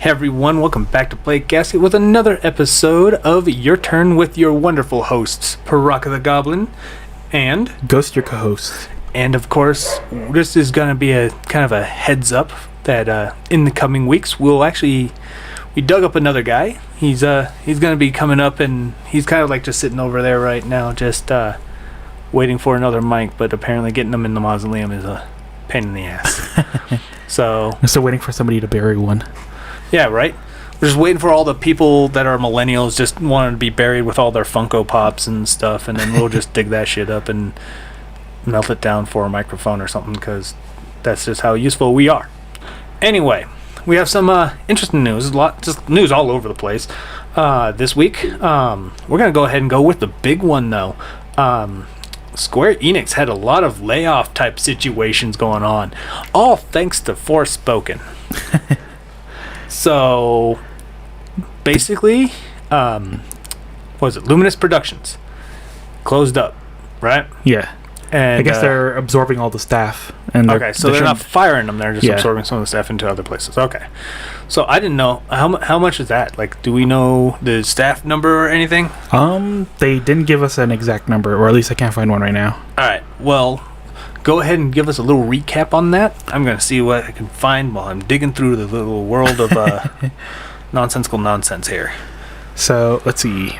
Hey everyone, welcome back to Play Gasket with another episode of Your Turn with your wonderful hosts, Paraka the Goblin and Ghost, your co-host. And of course, this is going to be a kind of a heads up that in the coming weeks we dug up another guy. He's going to be coming up, and he's kind of like just sitting over there right now, just waiting for another mic. But apparently, getting him in the mausoleum is a pain in the ass. So I'm still waiting for somebody to bury one. Yeah, right? We're just waiting for all the people that are millennials just wanting to be buried with all their Funko Pops and stuff, and then we'll just dig that shit up and melt it down for a microphone or something, because that's just how useful we are. Anyway, we have some interesting news. Just news all over the place this week. We're going to go ahead and go with the big one, though. Square-Enix had a lot of layoff type situations going on, all thanks to Forspoken. So, basically, Luminious Productions closed up, right? Yeah. And I guess they're absorbing all the staff. And okay, so they're not firing them; they're just absorbing some of the staff into other places. Okay. So I didn't know how much is that? Like, do we know the staff number or anything? They didn't give us an exact number, or at least I can't find one right now. All right. Well, go ahead and give us a little recap on that. I'm going to see what I can find while I'm digging through the little world of nonsensical nonsense here. So, let's see.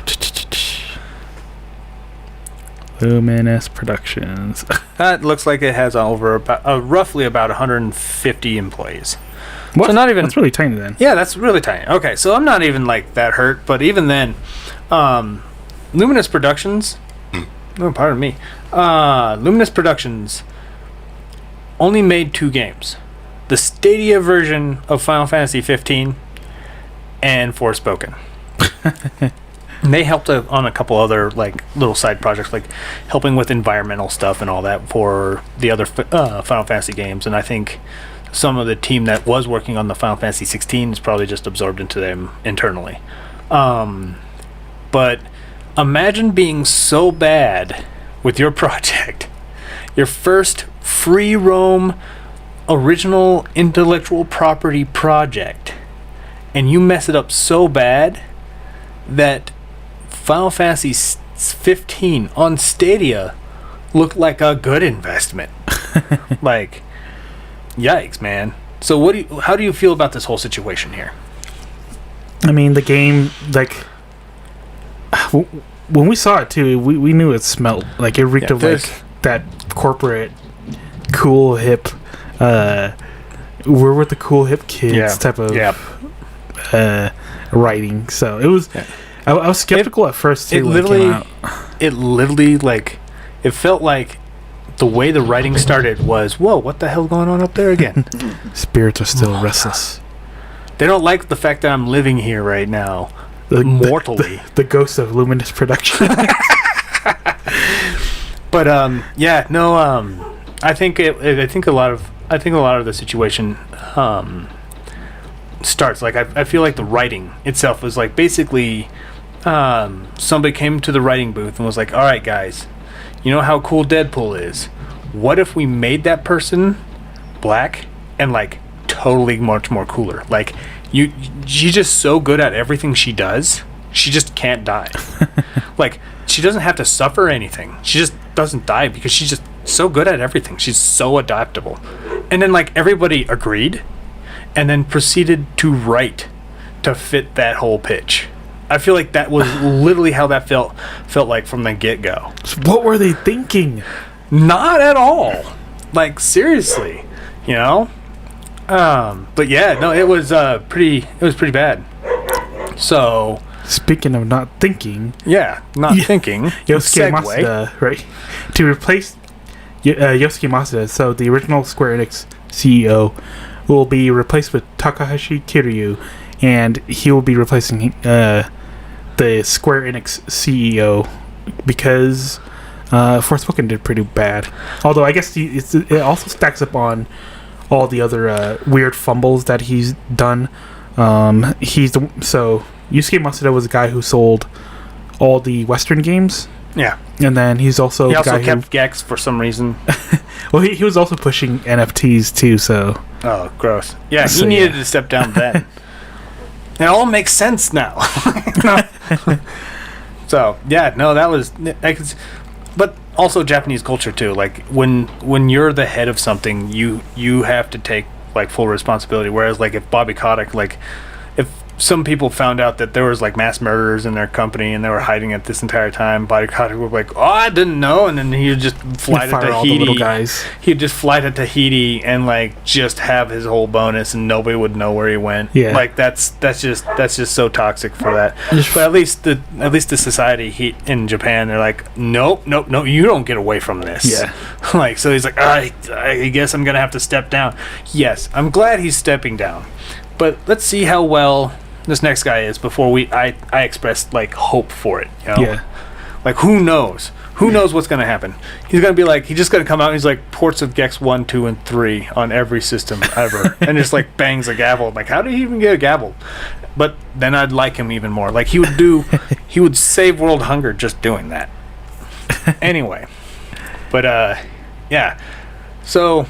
Luminious Productions. That looks like it has roughly about 150 employees. What? So not even. That's really tiny then. Yeah, that's really tiny. Okay, so I'm not even like that hurt, but even then, Luminious Productions. Oh, pardon me. Luminious Productions only made 2 games: the Stadia version of Final Fantasy 15 and Forspoken. And they helped on a couple other like little side projects, like helping with environmental stuff and all that for the other Final Fantasy games. And I think some of the team that was working on the Final Fantasy 16 is probably just absorbed into them internally. But imagine being so bad with your project, your first free roam original intellectual property project, and you mess it up so bad that Final Fantasy 15 on Stadia looked like a good investment. Like, yikes, man. So how do you feel about this whole situation here? I mean, the game, like, when we saw it too, we knew it smelled like it reeked of like that corporate cool hip we're with the cool hip kids type of writing. So it was I was skeptical at first too. It literally like it felt like the way the writing started was, whoa, what the hell going on up there again? Spirits are still restless. They don't like the fact that I'm living here right now. Mortally. The ghost of Luminious Production. But I think a lot of the situation starts like I feel like the writing itself was like basically somebody came to the writing booth and was like, all right guys, you know how cool Deadpool is? What if we made that person black and like totally much more cooler? Like she's just so good at everything she does, she just can't die. Like, she doesn't have to suffer anything. She just doesn't die because she's just so good at everything. She's so adaptable. And then like everybody agreed and then proceeded to write to fit that whole pitch. I feel like that was literally how that felt like from the get-go. What were they thinking? Not at all. Like, seriously, you know? But yeah, no, it was pretty bad. So, speaking of not thinking, thinking. Yosuke Masuda, right? To replace Yosuke Masuda, so the original Square Enix CEO will be replaced with Takahashi Kiryu, and he will be replacing the Square Enix CEO because Forspoken did pretty bad. Although I guess it also stacks up on all the other weird fumbles that he's done. Yusuke Masuda was the guy who sold all the Western games. Yeah. And then he's also the guy who kept Gex for some reason. Well, he was also pushing NFTs too, so... Oh, gross. Yeah, he needed to step down then. It all makes sense now. So yeah, no, that was. But also Japanese culture too. Like when you're the head of something, you have to take like full responsibility. Whereas like if Bobby Kotick, like if some people found out that there was like mass murderers in their company and they were hiding it this entire time, Bobby Kotick would be like, "Oh, I didn't know," and then he would just fly to Fire all the Tahiti. little guys. He'd just fly to Tahiti and like just have his whole bonus, and nobody would know where he went. Yeah. Like that's just so toxic for that. But at least the society in Japan, they're like, nope, you don't get away from this. Yeah. Like, so he's like, I guess I'm gonna have to step down. Yes, I'm glad he's stepping down, but let's see how well this next guy is before I express like hope for it. You know? Yeah. Like, who knows? Who knows what's gonna happen? He's gonna be like, he's just gonna come out and he's like, ports of Gex 1, 2, and 3 on every system ever, and just like bangs a gavel. I'm like, how did he even get a gavel? But then I'd like him even more. Like he would save world hunger just doing that. Anyway, but yeah. So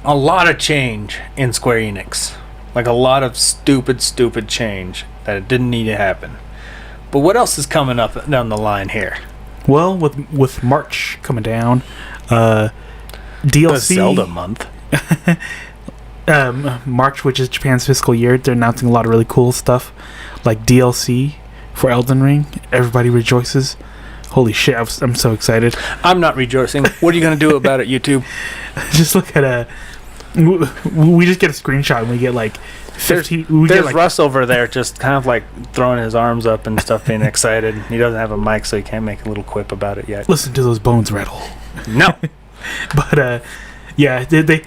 a lot of change in Square Enix. Like a lot of stupid change that it didn't need to happen. But what else is coming up down the line here? Well, with March coming down, DLC The Zelda month. March, which is Japan's fiscal year, they're announcing a lot of really cool stuff, like DLC for Elden Ring. Everybody rejoices. Holy shit! I'm so excited. I'm not rejoicing. What are you gonna do about it, YouTube? Just look at we just get a screenshot and we get like 15. There's Russ over there just kind of like throwing his arms up and stuff, being excited. He doesn't have a mic, so he can't make a little quip about it yet. Listen to those bones rattle. No. But yeah, they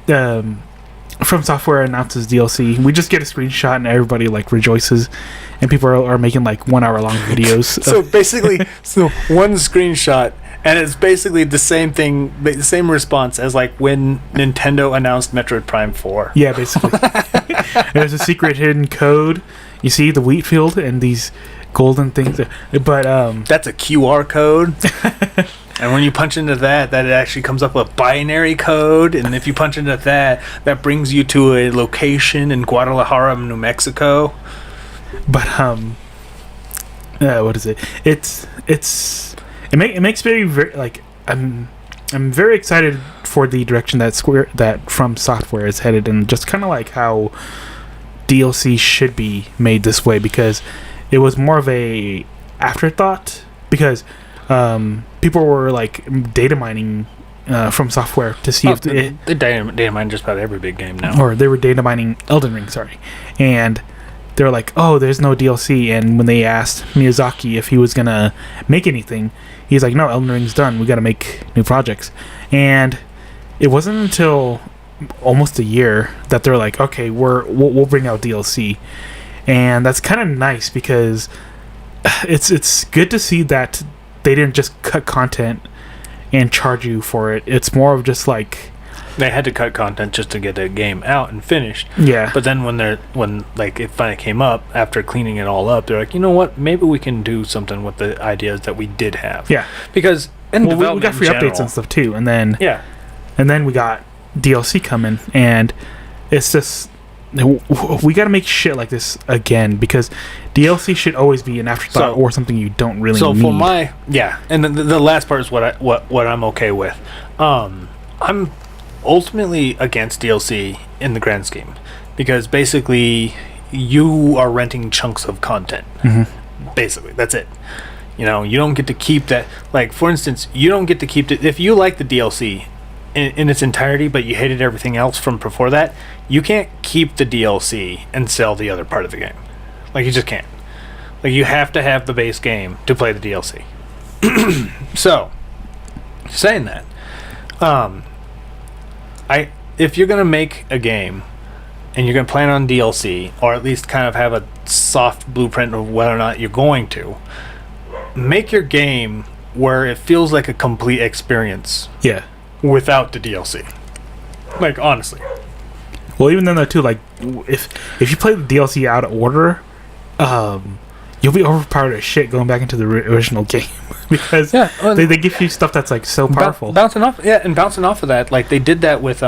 From Software announces DLC. We just get a screenshot and everybody like rejoices, and people are making like 1 hour long videos. So basically, one screenshot, and it's basically the same thing, the same response as like when Nintendo announced Metroid Prime 4. Yeah, basically. There's a secret hidden code. You see the wheat field and these golden things, but that's a QR code. And when you punch into that it actually comes up with a binary code, and if you punch into that brings you to a location in Guadalajara, New Mexico. But what is it? It makes very like I'm very excited for the direction that From Software is headed, and just kind of like how DLC should be made this way, because it was more of a afterthought, because people were like data mining From Software to see if they data mine just about every big game now. Or they were data mining Elden Ring, and they were like, oh, there's no DLC. And when they asked Miyazaki if he was gonna make anything, he's like, no, Elden Ring's done, we gotta make new projects. And it wasn't until almost a year that they're like, okay, we'll bring out DLC. And that's kind of nice, because it's good to see that they didn't just cut content and charge you for it. It's more of just like, they had to cut content just to get the game out and finished. Yeah. But then when like it finally came up after cleaning it all up, they're like, you know what? Maybe we can do something with the ideas that we did have. Yeah. Because we got free updates and stuff too, and then we got DLC coming, and it's just we got to make shit like this again, because DLC should always be an afterthought or something you don't really need. So for and the last part is what I'm okay with. I'm ultimately against DLC in the grand scheme, because basically you are renting chunks of content. Mm-hmm. Basically, that's it. You know, you don't get to keep that. Like, for instance, you don't get to keep it if you like the DLC in its entirety, but you hated everything else from before that. You can't keep the DLC and sell the other part of the game. Like, you just can't. Like, you have to have the base game to play the DLC. So, saying that, if you're gonna make a game and you're gonna plan on DLC, or at least kind of have a soft blueprint of whether or not you're going to, make your game where it feels like a complete experience. Yeah. Without the DLC. Like, honestly. Well, even then though too, like if you play the DLC out of order, you'll be overpowered as shit going back into the original game, because they give you stuff that's like so powerful. Bouncing off of that, like they did that with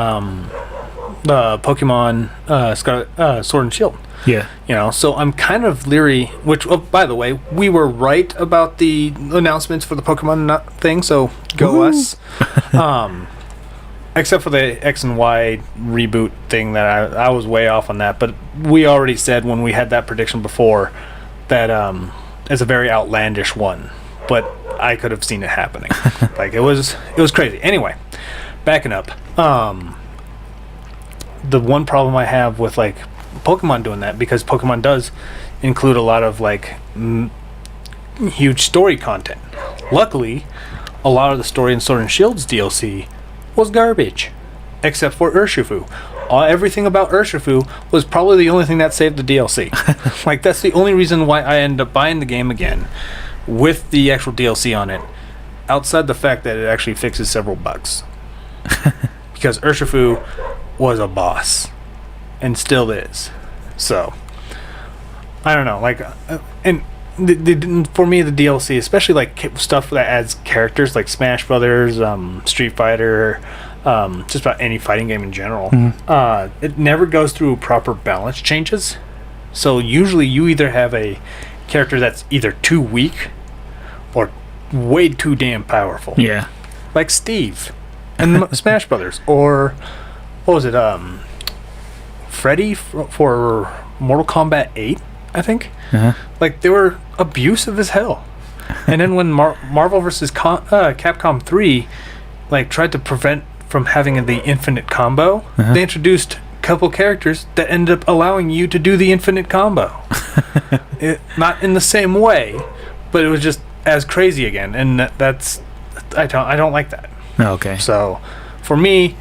Pokemon Sword and Shield. Yeah. So I'm kind of leery. Which, by the way, we were right about the announcements for the Pokemon thing. So go us. Except for the X and Y reboot thing that I was way off on that. But we already said when we had that prediction before that it's a very outlandish one. But I could have seen it happening. Like it was crazy. Anyway, backing up. The one problem I have with like Pokemon doing that, because Pokemon does include a lot of like huge story content. Luckily, a lot of the story in Sword and Shield's DLC was garbage, except for Urshifu. Everything about Urshifu was probably the only thing that saved the DLC. Like that's the only reason why I ended up buying the game again with the actual DLC on it, outside the fact that it actually fixes several bugs. Because Urshifu was a boss and still is. So I don't know, like and for me the DLC, especially like stuff that adds characters like Smash Brothers, Street Fighter, just about any fighting game in general, it never goes through proper balance changes. So usually you either have a character that's either too weak or way too damn powerful. Yeah. Like Steve and Smash Brothers, or what was it? Freddy for Mortal Kombat 8, I think. Like they were abusive as hell. And then when Marvel vs. Capcom 3 like tried to prevent from having the infinite combo, they introduced a couple characters that ended up allowing you to do the infinite combo. Not in the same way, but it was just as crazy again, and that's I don't like that. Okay. So for me,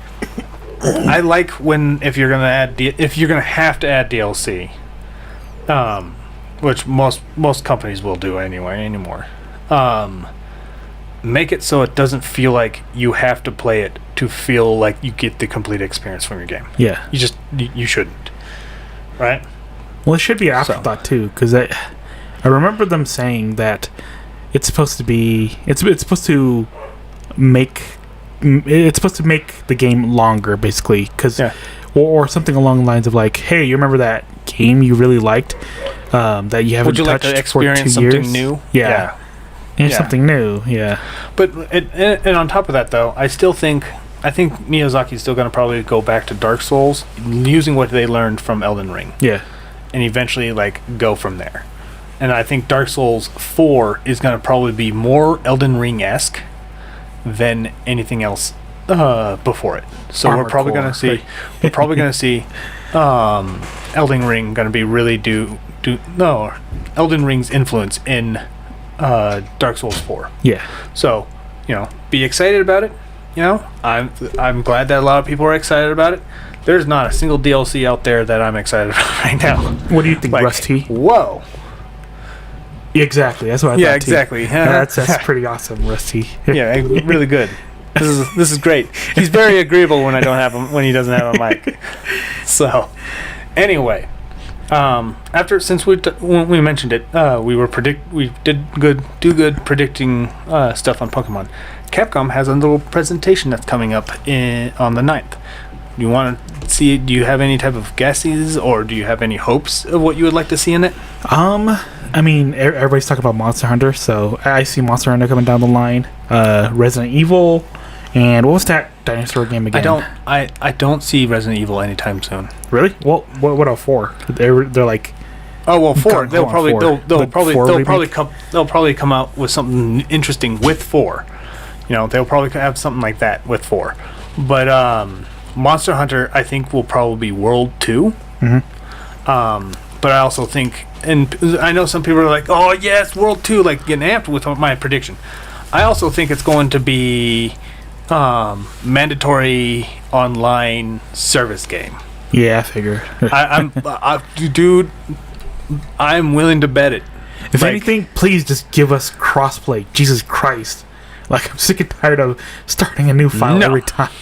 I like when if you're gonna have to add DLC, which most companies will do anymore. Make it so it doesn't feel like you have to play it to feel like you get the complete experience from your game. Yeah. You shouldn't, right? Well, it should be an afterthought too, because I remember them saying that it's supposed to make the game longer, basically, because or something along the lines of like, hey, you remember that game you really liked that you haven't touched like to for 2 experience years? something new? Yeah. Something new. Yeah. But and on top of that, though, I think Miyazaki's still going to probably go back to Dark Souls, using what they learned from Elden Ring. Yeah. And eventually, like, go from there. And I think Dark Souls 4 is going to probably be more Elden Ring-esque than anything else before it. So we're probably going to see Elden Ring going to be really Elden Ring's influence in Dark Souls 4. Yeah. So, be excited about it. I'm glad that a lot of people are excited about it. There's not a single DLC out there that I'm excited about right now. What do you think, like, Rusty? Whoa. Exactly. That's what I thought. Yeah, exactly. That's pretty awesome, Rusty. Yeah, really good. This is great. He's very agreeable when he doesn't have a mic. So, anyway, since when we mentioned it, we did good predicting stuff on Pokemon. Capcom has a little presentation that's coming up on the 9th. Do you have any type of guesses, or do you have any hopes of what you would like to see in it? I mean, everybody's talking about Monster Hunter, so I see Monster Hunter coming down the line. Resident Evil, and what was that dinosaur game again? I don't see Resident Evil anytime soon. Really? Well, what about 4? They're like, oh well, 4. They'll probably come out with something interesting with 4. They'll probably have something like that with 4. But Monster Hunter, I think, will probably be World 2. But I also think, and I know some people are like, oh yes, World 2, like getting amped with my prediction. I also think it's going to be mandatory online service game. Yeah, I figure. Dude, I'm willing to bet it. If anything, please just give us crossplay. Jesus Christ. Like, I'm sick and tired of starting a new file every time.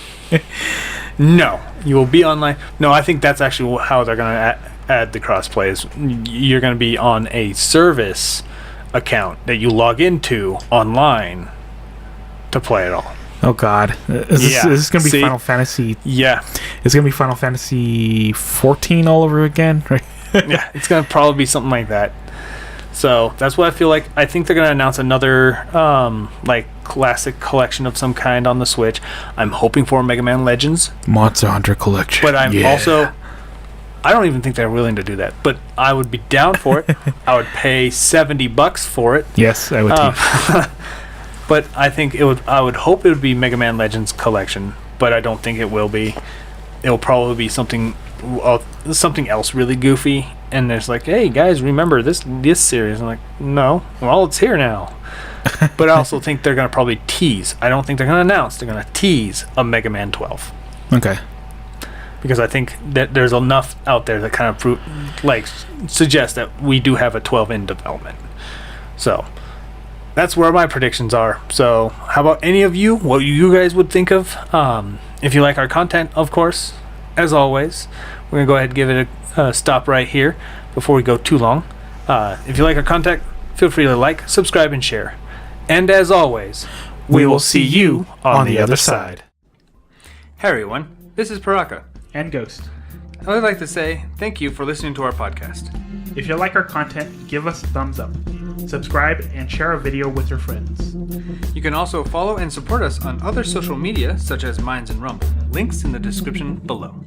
No, you will be online. No, I think that's actually how they're going to add the crossplay. Is you're going to be on a service account that you log into online to play it all. Oh God, is this going to be See? Final Fantasy? Yeah. It's going to be Final Fantasy 14 all over again, right? Yeah, it's going to probably be something like that. So that's what I feel like. I think they're going to announce another like classic collection of some kind on the Switch. I'm hoping for Mega Man Legends. Monster Hunter Collection. But I'm also... I don't even think they're willing to do that. But I would be down for it. I would pay $70 for it. Yes, I would too. But I think I would hope it would be Mega Man Legends Collection. But I don't think it will be. It will probably be something else really goofy. And there's like, hey guys, remember this series? I'm like, no, well, it's here now. But I also think they're gonna probably tease. I don't think they're gonna announce. They're gonna tease a Mega Man 12. Okay. Because I think that there's enough out there that kind of suggest that we do have a 12 in development. So that's where my predictions are. So how about any of you? What you guys would think of? If you like our content, of course, as always, we're gonna go ahead and give it a stop right here before we go too long. If you like our content, feel free to like, subscribe, and share. And as always, we will see you on the other side. Hey everyone, this is Paraka. And Ghost. I would like to say thank you for listening to our podcast. If you like our content, give us a thumbs up. Subscribe and share our video with your friends. You can also follow and support us on other social media such as Minds and Rumble. Links in the description below.